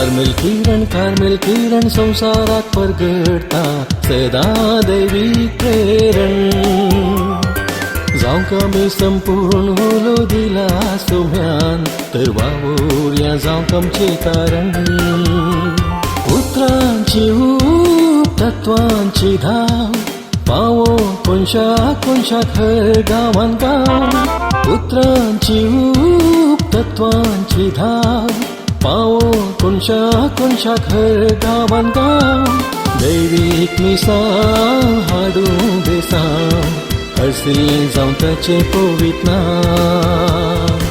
Carmel किरण संसारात परगडता सदा दैवी प्रेरण जावं आमी संपूर्ण होलो दिला सोम्यान तर वावुरया जावं आमचे कारण उतरांची ऊब तत्वांची धाव पावो कोणशाक हर गांवान गांव उतरांची ऊब तत्वांची धाव पावो कोणशाक हर गांवान गांव दैवीक मिसां हाडूं बेसांव हसले जावं ताचे पवित्र नाम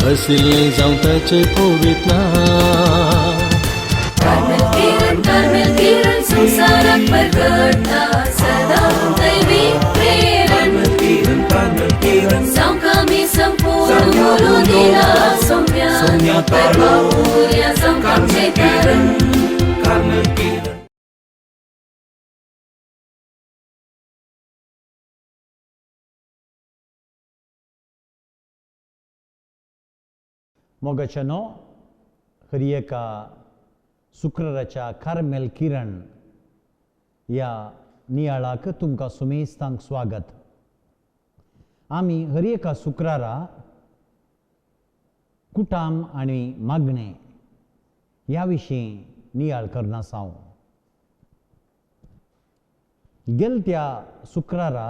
हसले जावं ताचे पवित्र नाम कार्मेल किरण संसारात परगडता सदा दैवी प्रेरण जावं आमी संपूर्ण होलो दिला सोम्या तर वावुरया जावं आमचे कारण मोगाचनो खरी एका शुक्राराच्या कार्मेल किरण या नियाळाक तुमकां सुमेस्तांक स्वागत. आमी हर एका शुक्रारा कुटाम आनी मागणे ह्या विशीं नियाळ करना आसां. गेल्या शुक्रारा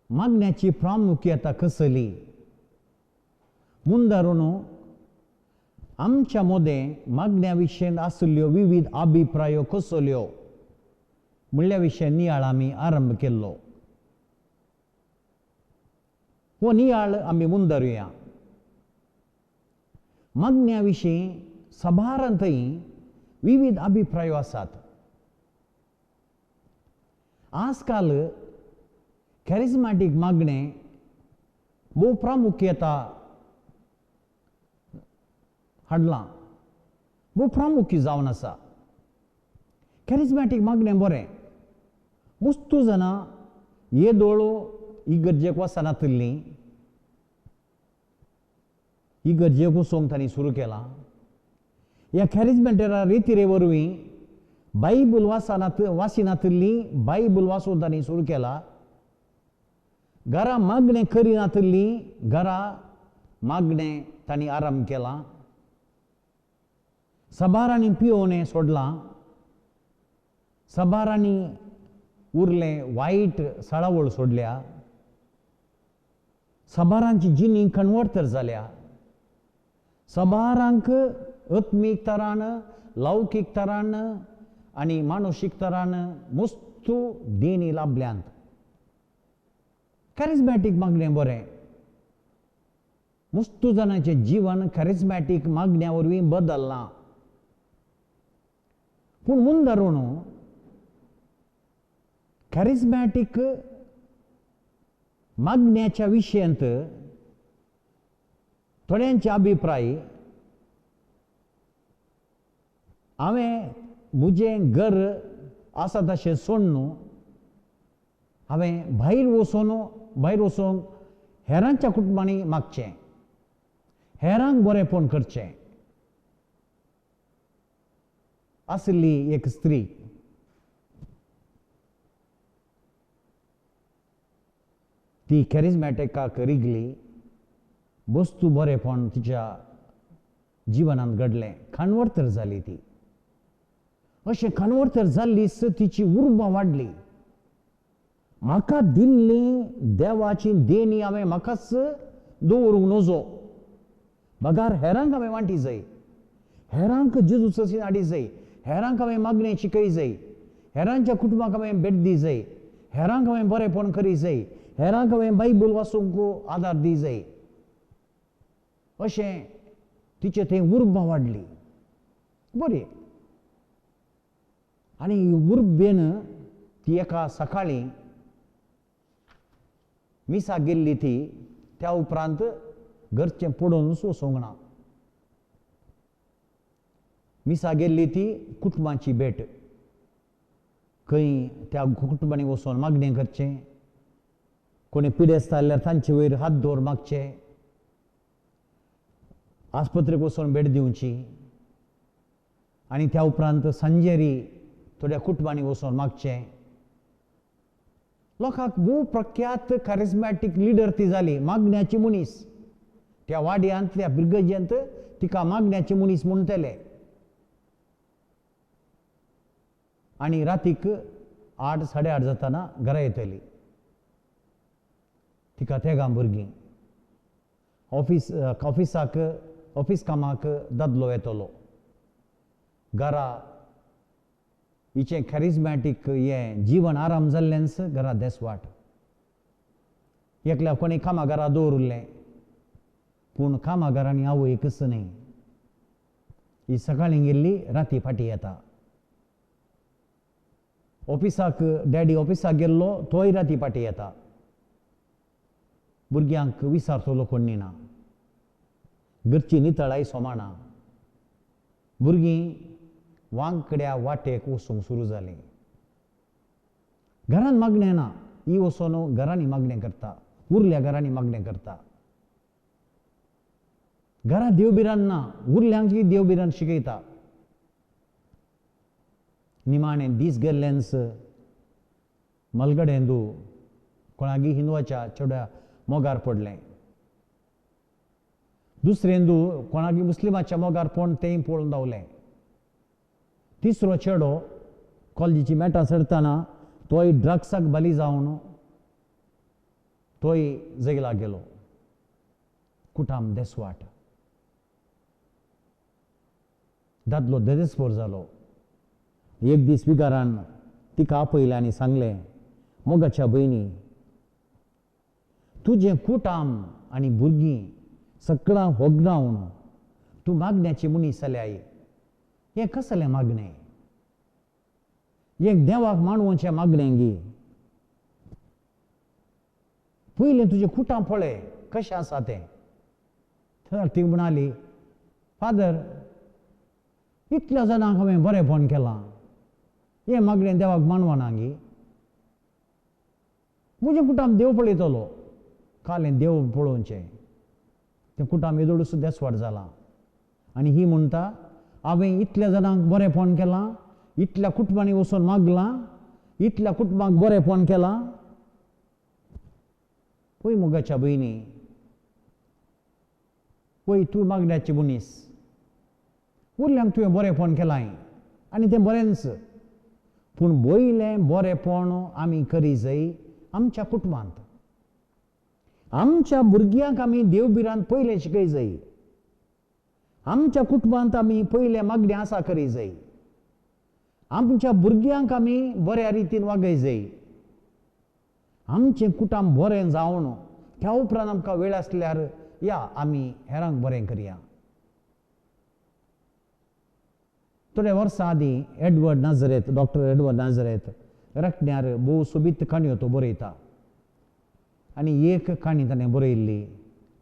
मागण्याची प्रामुख्यता कसली मुंदारून आमच्या मोदें मागण्या विशयी आसल्यो विविध अभिप्रायो कसल्यो म्हणल्या विशयी नियाळ आमी आरंभ केल्लो. हो नियाळ आमी मुंदारुया. मागण्या विशीं सभारांतय विविध अभिप्रायो आसात. आजकाल कॅरिझमॅटीक मागणे भोव प्रामुख्यता हाडलां भोव प्रामुख्य जावन आसा. कॅरिझमॅटीक मागणें बरें. मुस्तू जाणां येदोळो इगर्जेक वचनातलीं इगर्जेक वचोंक तांणी सुरू केलां. ह्या कॅरिझमॅटिका रितीरे वरवीं बायबल वाचिनातलीं बायबल वाचून तांणी सुरू केला. घरा मागणें करिनातलीं घरा मागणें तांणी आरंभ केलां. सभारांनी पियोवणें सोडलां. सभारांनी उरलें वायट सळावळ सोडल्या. सभारांची जिणी कन्वर्टर जाल्या. सभारांक आत्मीक तरान लौकीक तरान आनी मानसीक तरान मस्तू देणी लाभल्यांत. कॅरिझमॅटीक मागणें बरें. मस्तू जाणांचें जीवन कॅरिझमॅटीक मागण्या वरवीं बदल्लां. पूण मुंदारून कॅरिझमॅटीक मागण्याच्या विशयांत थोड्यांचे अभिप्राय हांवें म्हजें घर आसा तशें सोडून हांवें भायर वचोंक हेरांच्या कुटुंबांनी मागचें. हेरांक बरेंपण करचें. असली एक स्त्री ती कॅरिझमॅटिकाक रिगली. वस्तू बरेंपण तिच्या जिवनांत घडलें. कन्वर्टर जाली ती. अशें कन्वर्टर जाल्लीच तिची उर्बा वाडली. म्हाका दिल्ली देवाची देणी हांवें म्हाकाच दवरूंक नजो. बगार हेरांक हांवें वांटी जाय. हेरांक जेजूची हाडी जाय. हेरांक हांवें मागणें शिकय जाय. हेरांच्या कुटुंबाक हांवें भेट दी जाय. हेरांक हांवें बरेंपण करी जाय. हेरांक हांवें बायबल वाचूंक आदार दी जाय. अशें तिचे थंय उर्बा वाडली. बरी. आनी उर्बेन ती एका सकाळी मिसाक गेल्ली ती. त्या उपरांत घरचें पडोवनूच वचोंक ना. मिसा गेल्ली ती कुटुंबाची भेट. खंय त्या कुटुंबांनी वचोन मागणें करचें. कोणी पिडेस्त जाल्यार तांचे वयर हात दवर मागचे. आस्पत्रेक वचोन भेट दिवची. आनी त्या उपरांत सांजेरी थोड्या कुटुंबांनी वचून मागचें. लोकांक भोव प्रख्यात कॅरिझमॅटीक लिडर ती जाली, मागण्याची मनीस. त्या वाड्यांत त्या बिरगजेंत तिका मागण्याची मनीस म्हणटले. आनी रातीक 8 साडे 8 जाताना घरा येतली. तिका तेगां भुरगीं ऑफिस कामाक दादलो येतलो. घरा हिचें कॅरिझमॅटीक हें जीवन आराम जाल्लेंच घरा देसवाट. एकल्या कोणी कामागारा दवरलें, पूण कामागारांनी आवय एकच न्ही. ही सकाळीं गेल्ली राती फाटीं येता. डॅडी ऑफिसाक गेल्लो तोय राती फाटीं येता. भुरग्यांक विचारतलो कोणी ना. घरची नितळाय सोमाना. भुरगीं वांकड्या वाटेक वचूंक सुरू जालीं. घरान मागणें ना. ही वचोन घरांनी मागणें करता, उरल्या घरांनी मागणें करता. घरा देवबिरान ना, उरल्यांक देवबिरान शिकयता. निमाणें दीस गेल्लेंच मलगडेंदू कोणागी हिंदवाच्या चेड्या मोगार पडलें. दुसरेंदू कोणागी मुस्लिमाच्या मोगार पडून तेंय पळोवन धांवलें. तिसरो चेडो कॉलेजीची मेटां चडटाना तोय ड्रग्साक बली जावन तोय जैलाक गेलो. कुटाम देसवाट. दादलो देदेस्पोर जालो. एक दीस विगारान तिका आपयलें आनी सांगलें, मोगाच्या भयणी, तुजें कुटाम आनी भुरगीं सगळां होगडावन तूं मागण्याची मनीस जाल्याय. हें कसलें मागणें? एक देवाक मांडूचें मागणें गी. पयलें तुजें कुटाम पळय कशें आसा तें. ती म्हणाली, फादर, इतल्या जाणांक हांवें बरेंपण केलां, हें मागणें देवाक मानवना गी. म्हजें कुटाम देव पळयतलो. कालें देव पळोवचें. तें कुटाम येदोळूच देसवाट जालां. आनी ही म्हणटा, हांवें इतल्या जाणांक बरेंपण केलां, इतल्या कुटुंबांनी वचून मागलां, इतल्या कुटुंबांक बरेंपण केलां. पळय मोगाच्या भयणी, पळय तूं मागण्याची मनीस. उरल्यांक तुवें बरेंपण केलां आनी तें बरेंच. पूण वयलें बरेंपण आमी करी जाय आमच्या कुटुंबांत. आमच्या भुरग्यांक आमी देवबिरान पयलें शिकय जाय. आमच्या कुटुंबांत आमी पयलें मागणें आसा करी जाय. आमच्या भुरग्यांक आमी बऱ्या रितीन वागय जाय. आमचें कुटाम बरें जावन त्या उपरांत आमकां वेळ आसल्यार या आमी हेरांक बरें करया. थोड्या वर्सां आदीं डॉक्टर एडवर्ड नाझरेत रखण्यार भोव सोबीत काणयो तो बरयता. आनी एक काणी ताणें बरयल्ली,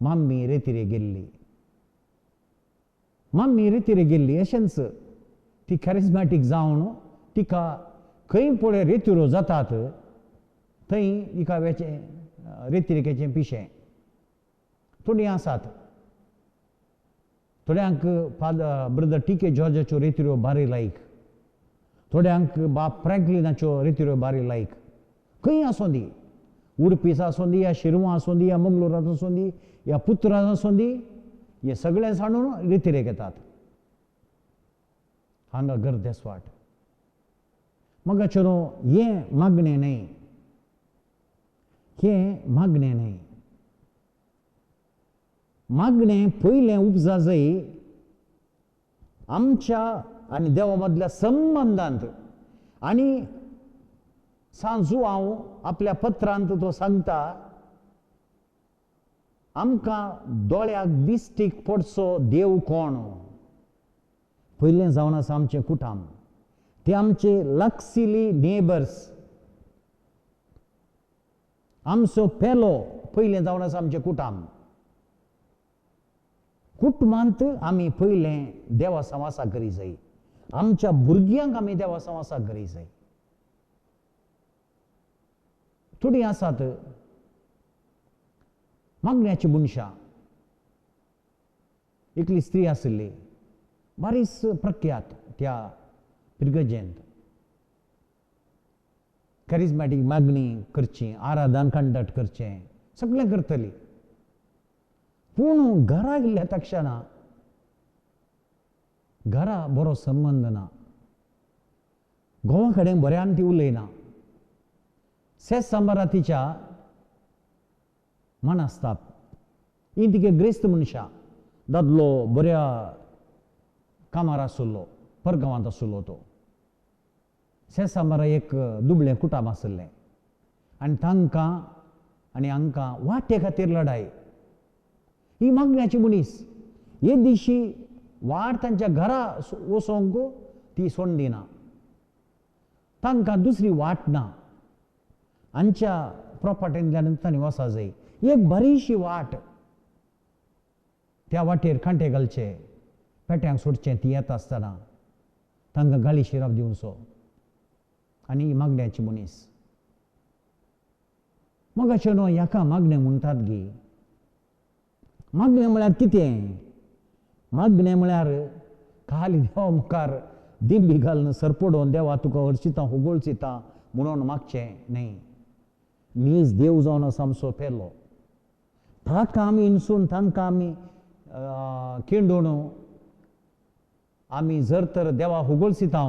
माम्मी रेतीरे गेल्ली. माम्मी रेतीरे गेल्ली अशेंच ती कॅरिझमॅटीक जावन तिका खंय पळय रेतिरो जातात थंय तिका रेतिरेकेचें पिशें. थोडीं आसात. थोड्यांक ब्रदर टी.के. जॉर्जाच्यो रेतिऱ्यो बारी लायक. थोड्यांक बाब फ्रँकलिनाच्यो रेतिऱ्यो बारी लायक. खंय आसूं दी, उडपीस आसूं दी, या शिरवां आसूं दी, या मंगळुरांत आसूं दी, या पुत्रांत आसूं दी, हे सगळें सांडून रेतिरेक येतात. हांगा घर देसवाट. मग चलो हें मागणें न्हय. हें मागणें न्हय. मागणें पयलें उपजा जाय आमच्या आनी देवा मदल्या संबंदांत. आनी सांजू हांव आपल्या पत्रांत तो सांगता, आमकां दोळ्याक दिश्टीक पडचो देव कोण? पयलें जावन आसा आमचें कुटाम. ते आमचे लागसिली नेबर्स. आमचो पेलो पयलें जावन आसा आमचें कुटाम. कुटुंबांत आमी पयलें देवा संवासाक करी जाय. आमच्या भुरग्यांक आमी देवा संवासाक करी जाय. थोडीं आसात मागण्याची मनशां. एकली स्त्री आसली, बारीच प्रख्यात, त्या पिरगजेंत कॅरिझमॅटीक मागणी करची, आराधन कंडक्ट करचें, सगळें करतली. पूण घरा गेल्या तक्षणा घरा बरो संबंद ना, घोवा कडेन बऱ्यान ती उलयना. सेज सांबारा तिच्या मनस्ताप. ही तिगे ग्रेस्त मनशा, दादलो बऱ्या कामार आसलो, परगांवांत आसलो तो. सेज सांबारा एक दुबळें कुटाम आसलें आनी तांकां आनी हांकां वाटे खातीर लढाय. ही मागण्याची मनीस. हे दिशी वाट तांच्या घरा वचोंक ती सोडना. तांकां दुसरी वाट ना. हांच्या प्रॉपर्टींतल्यान तांणी वचा जाय. एक बरीशी वाट. त्या वाटेर कांटे घालचे, पेट्यांक सोडचें ती येता आसतना, तांकां गाळी शिराप दिवचो. आनी ही मागण्याची मनीस. मग अशें न्हू हाका मागणें म्हणटात गी. मागणें म्हळ्यार कितें? मागणें म्हळ्यार खाली देवा मुखार दिंडी घालून सरपडोवन देवा तुका हरशिता होगोळचिता म्हणून मागचें न्ही. नीज देव जावन आसा आमचो पेलो. ताका आमी हिणसून तांकां आमी किंडून आमी जर तर देवा होगोळचिता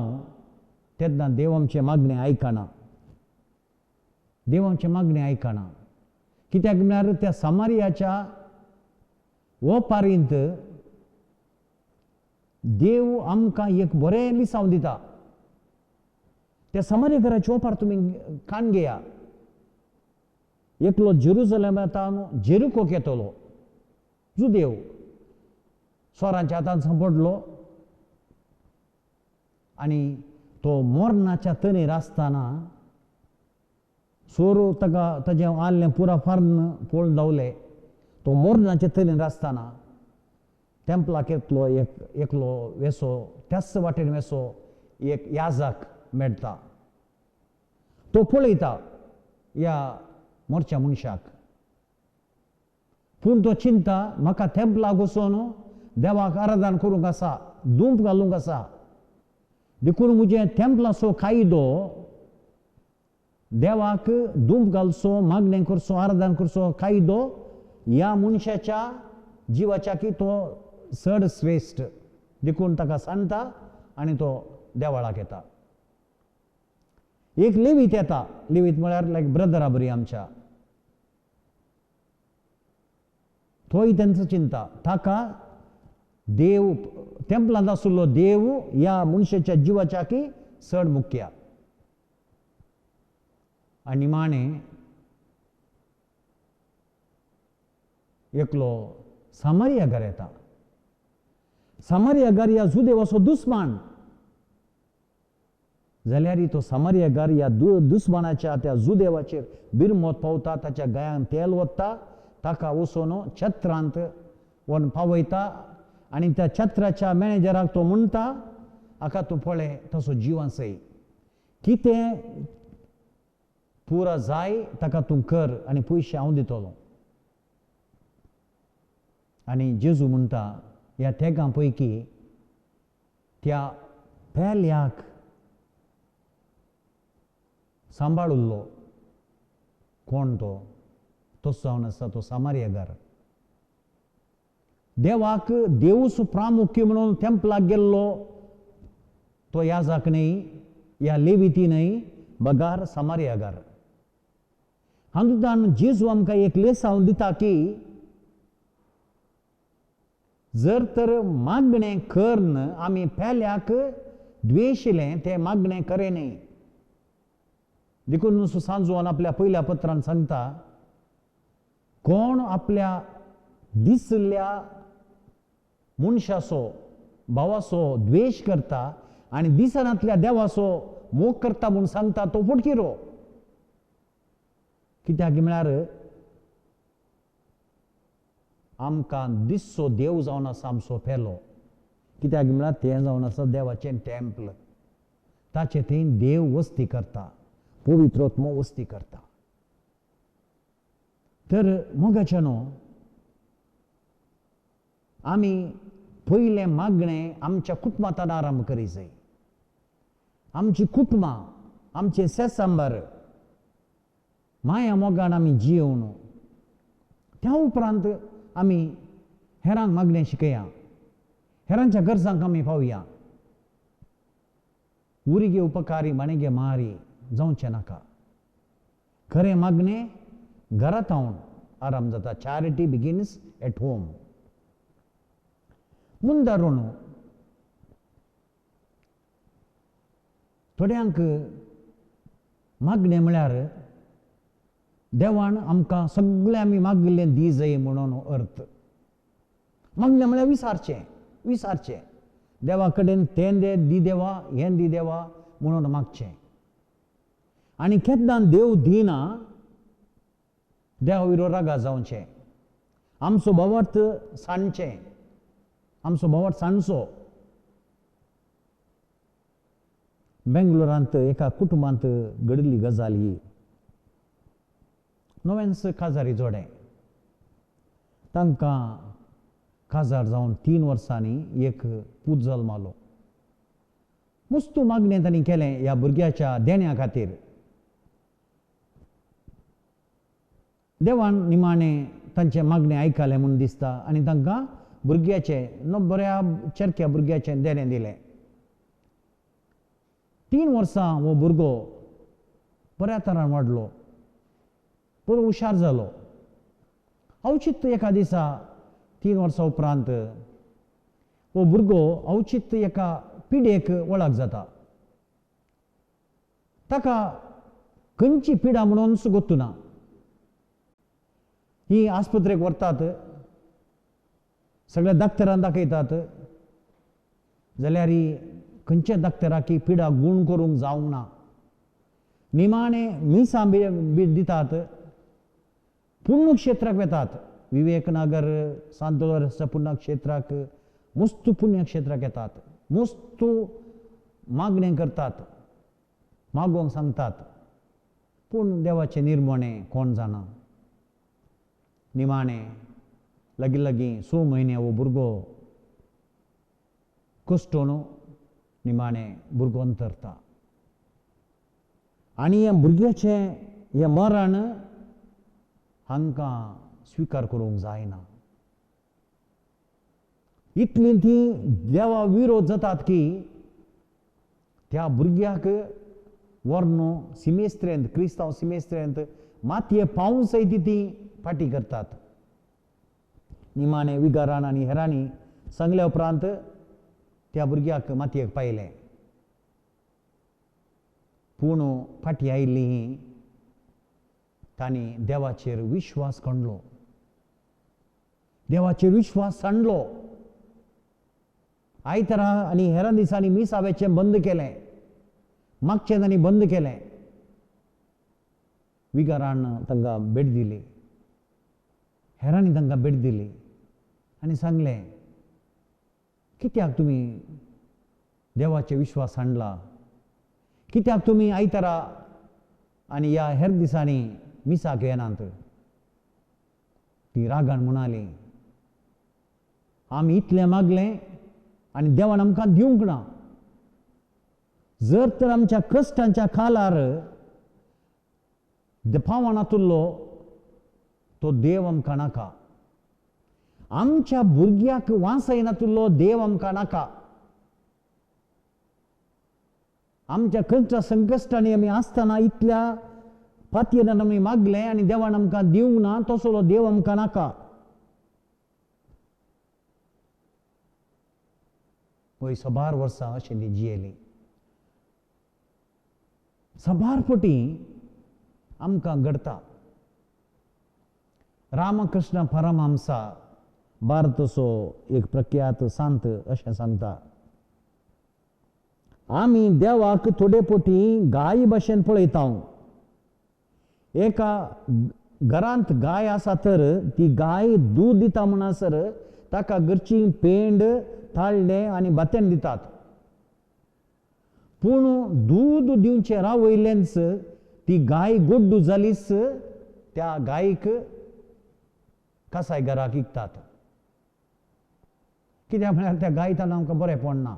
तेन्ना देव आमचें मागणें आयकना. देव आमचें मागणें आयकना. कित्याक म्हळ्यार त्या सामारियाच्या हो पारींत देव आमकां एक बरें लिसांव दिता. त्या सामारियकाराच्या ओपार तुमी कान घेया. एकलो जेरुसलेमांतल्यान जेरिकोक येतलो जुदेव. सोरांच्या हातांत सांपडलो आनी तो मोरणाच्या तणेर आसतना सोर ताजें आल्लें पुरा फार्न पळोवन धांवले. तो मोरणाच्या तणेर आसतना टेंपलाक एकलो वेसो, त्याच वाटेन वेसो एक याजक मेळटा. तो पळयता ह्या मोरच्या मनशाक. पूण तो चिंता म्हाका टेंपलाक वचून देवाक आराधन करूंक आसा, धूप घालूंक आसा. देखून म्हजें टेंपलाचो कायदो देवाक धूप घालचो, मागणें करचो, आराधन करचो कायदो ह्या मनशाच्या जिवाच्या की तो चड श्रेश्ठ. देखून ताका सांगता आनी तो देवाळाक येता. एक लेवीत येता. लेवीत म्हळ्यार लायक ब्रदरा बरी आमच्या. तोय तेंचो चिंता. ताका देव टेंपलांत आसलो देव ह्या मनशाच्या जिवाच्या की चड मुख्य. आनी निमाणें एकलो सामारियागार येता. सामारियागार ह्या जुदेवाचो दुस्मान. जाल्यार तो सामारियागार ह्या दुस्मानाच्या त्या जुदेवाचेर बिरमोत पावता. ताच्या गळ्यान तेल वता. ताका वचून छत्रांत व्हरून पावयता आनी त्या छत्राच्या मॅनेजराक तो म्हणटा हाका तूं पळय तसो जिवन सय. कितें पुरा जाय ताका तूं कर आनी पयशे हांव दितलो. आनी जेजू म्हणटा ह्या तेगां पैकी त्या पेल्याक सांबाळुल्लो कोण तो? तोच जावन आसा तो सामारियागार. देवाक देवूच प्रामुख्य म्हणून टेंपलाक गेल्लो तो याजक न्हय, ह्या लेविती न्हय, बगार सामारियागार. हातूंतल्यान जेजू आमकां एक लेसांव दिता की जर तर मागणें करन आमी पेल्याक द्वेशिलें तें मागणें करे न्हय. देखून सांजोवन आपल्या पयल्या पत्रांत सांगता कोण आपल्या दिसल्या मनशाचो भावाचो द्वेश करता आनी दिसनांतल्या देवाचो मोग करता म्हूण सांगता तो फुटकिरो. कित्याक म्हळ्यार आमकां दिसचो देव जावन आसा आमचो पेलो. कित्याक म्हळ्यार तें जावन आसा देवाचें टेंपल. ताचे थंय देव वस्ती करता, पवित्रोत्म वस्ती करता. तर मोगाच्यानो आमी पयलें मागणें आमच्या कुटुंबांत आरंभ करी जाय. आमची कुटुंबां, आमचे सेसांबार, माया मोगान आमी जियोवन त्या उपरांत आमी हेरांक मागणें शिकया, हेरांच्या गरजांक आमी पावया. उरिगे उपकारी मणेगे मारी जावचें नाका. खरें मागणें घरांत रावन आराम जाता. Charity begins at home. मुंदारून थोड्यांक मागणें म्हळ्यार देवान आमकां सगळें आमी मागिल्लें दी जाय म्हणून अर्थ. मागणें म्हळ्यार विचारचें देवा कडेन तें दी देवा, हें दी देवा म्हणून मागचें. आनी केन्ना देव दिना देवा विरो रागा जावचें. आमचो बोवाट सांडचें, आमचो बोवाट सांडचो. बेंगलोरांत एका कुटुंबांत घडिल्ली गजाल ही. नवेंच काजारी जोडें. तांकां काजार जावन 3 वर्सांनी एक पूत जल्मालो. मस्त मागणें तांणी केलें ह्या भुरग्याच्या देण्या खातीर. देवान निमाणें तांचें मागणें आयकलें म्हूण दिसता आनी तांकां भुरग्याचें बऱ्या चरक्या भुरग्याचें देणें दिलें. 3 वर्सां हो भुरगो बऱ्या तरान वाडलो, बरो हुशार जालो. अवचित एका दिसा 3 वर्सां उपरांत हो भुरगो अवचित एका पिडेक वळख जाता. ताका खंयची पिडा म्हणून गोत्तू ना. ही आस्पत्रेक व्हरतात, सगळ्या दाक्तरांक दाखयतात, जाल्यार ही खंयच्या दाक्तराक ही पिडा गूण करूंक जावंक ना. निमाणें मिसां दितात, पुण्यक्षेत्राक वेतात. विवेकनगर, सांत पुण्यक्षेत्राक, मस्त पुण्यक्षेत्राक येतात. मस्त मागणें करतात, मागोवंक सांगतात. पूण देवाचें निर्मणें कोण जाणा. निमाणें लागीं 6 म्हयने हो भुरगो कश्टून निमाणें भुरगो अंतरता. आनी ह्या भुरग्याचें हें मरण हांकां स्विकार करूंक जायना. इतली ती देवा विरोध जातात की त्या भुरग्याक व्हरून सिमेस्त्रेंत, क्रिस्तांव सिमेस्त्रेंत मातये पावूं सयत ती फाटी करतात. निमाणें विगारान आनी हेरांनी सांगल्या उपरांत त्या भुरग्याक मातयेक पायलें. पूण फाटी आयिल्ली ही तांणी देवाचेर विश्वास काडलो, देवाचेर विश्वास सांडलो. आयतारा आनी हेरां दिसांनी मिसावेचें बंद केलें, मागचें तांणी बंद केलें. विगारान तांकां भेट दिली, हेरांनी तांकां भेट दिली आनी सांगलें, कित्याक तुमी देवाचे विश्वास सांडला? कित्याक तुमी आयतारा आनी ह्या हेर दिसांनी मिसाक येनात? ती रागान म्हणाली, आमी इतलें मागलें आनी देवान आमकां दिवंक ना. जर तर आमच्या कश्टांच्या काळार पावनातुल्लो तो देव आमकां नाका. आमच्या भुरग्याक वास येनातुल्लो देव आमकां नाका. आमच्या खंयच्या संकश्टांनी आमी आसतना इतल्या पातयेन आमी मागलें आनी देवान आमकां दिवंक ना, तसलो देव आमकां नाका. पळय, 100 वर्सां अशें ती जियेली. 100 फावटी आमकां घडटा. रामकृष्ण परमहंसा भारताचो एक प्रख्यात संत अशें सांगता, आमी देवाक थोडे फावटी गाय भशेन पळयता. एका घरांत गाय आसा तर ती गाय दूद दिता म्हणसर ताका घरची पेंड, ताळडें आनी भातें दितात. पूण दूद दिवचें रावयलेंच ती गाय गोड्डू जालीच त्या गायक कसाय घराक विकतात. कित्याक म्हळ्यार त्या गायतान आमकां बरें पडना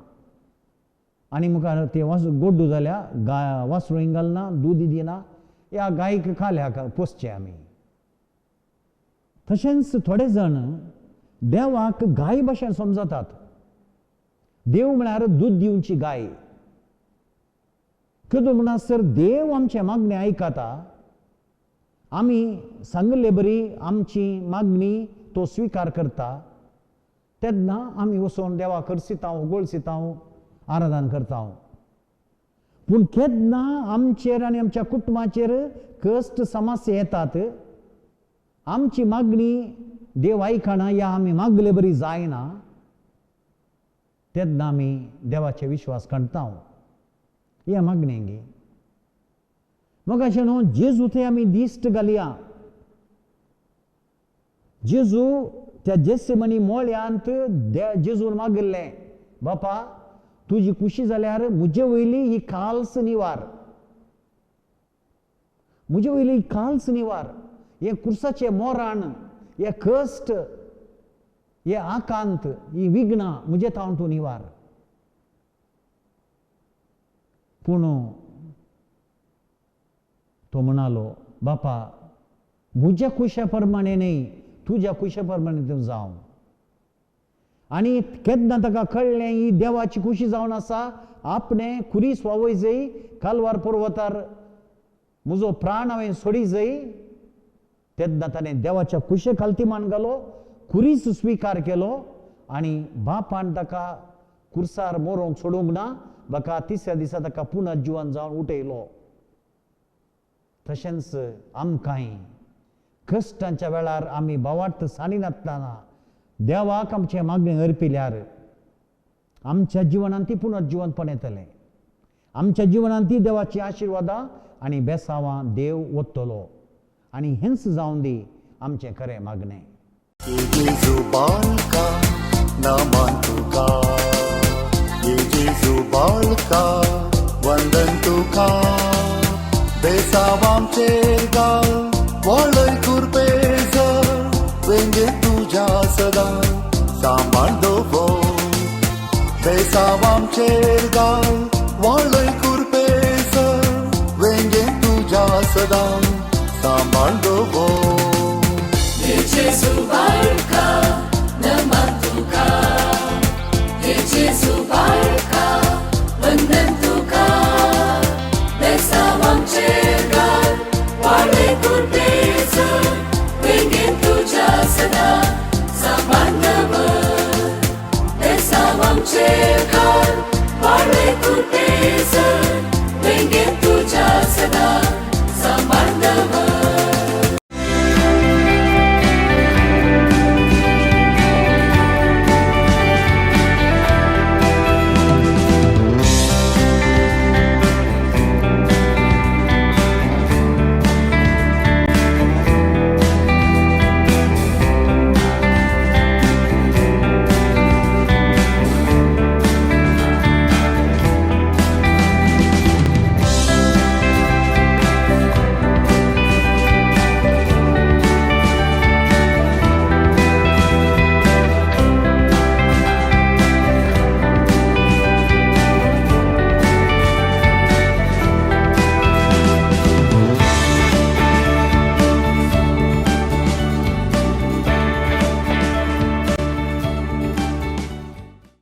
आनी मुखार ते गोड्डू जाल्या वासरूय घालना दूद दिना ह्या गायक खाल्याक पोसचे आमी. तशेंच थोडे जाण देवाक गाय भशेन समजतात. देव म्हळ्यार दूद दिवची गाय. कितें म्हणसर देव आमचे मागणी आयकता. आमी सांगले बरी आमची मागणी तो स्विकार करता. तेन्ना आमी वचोन देवा करसिता उगोळसिता आराधन करता. पूण केन्ना आमचेर आनी आमच्या कुटुंबाचेर कश्ट समस्या येतात. आमची मागणी देव आयकना या आमी मागले बरी जायना. तेन्ना आमी देवाचे विश्वास काडटा ह्या मागणेंगी. मग अशें न्हू जेजू थंय आमी दिश्ट घालया. जेजू त्या जेसेमनी मोळ्यांत जेजून मागलें बापा तुजी खुशी जाल्यार म्हजे वयली ही काल्स निवार. म्हजे वयली ही काल्स निवार. हे कुर्साचे मोराण हे कश्ट हे आकांत ही विघ्नां म्हजे थावन तूं निवार. पूण तो म्हणालो बापा म्हज्या कुशा प्रमाणे न्ही तुज्या कुशा प्रमाणे तूं जावं. आनी केन्ना ताका कळ्ळें ही देवाची खुशी जावन आसा. आपणें खुरीस वावय जाय कालवार पर्वतार म्हजो प्राण हांवें सोडी जाय. तेन्ना ताणें देवाच्या कुशे खालतीमान घालो खुरीस स्विकार केलो आनी बापान ताका कुर्सार मोरोंक सोडूंक ना. बाका तिसऱ्या दिसा ताका पुना जिवन जावन उठयलो. तशेंच आमकांय कश्टांच्या वेळार आमी भावार्थ साडी नासतना देवाक आमचे मागणे अर्पिल्यार आमच्या जिवनांत ती पुनर्जीवनपण येतलें. आमच्या जिवनांत ती देवाची आशिर्वादां आनी बेसांवां देव ओत्तलो. आनी हेंच जावन दी आमचें खरें मागणें. Yesu balka naman tuka Yesu balka vandan tuka Besavam chergal walay kurpeza Venge tuja sada samandovo Besavam chergal walay kurpeza Venge tuja sada samandovo Jesu barka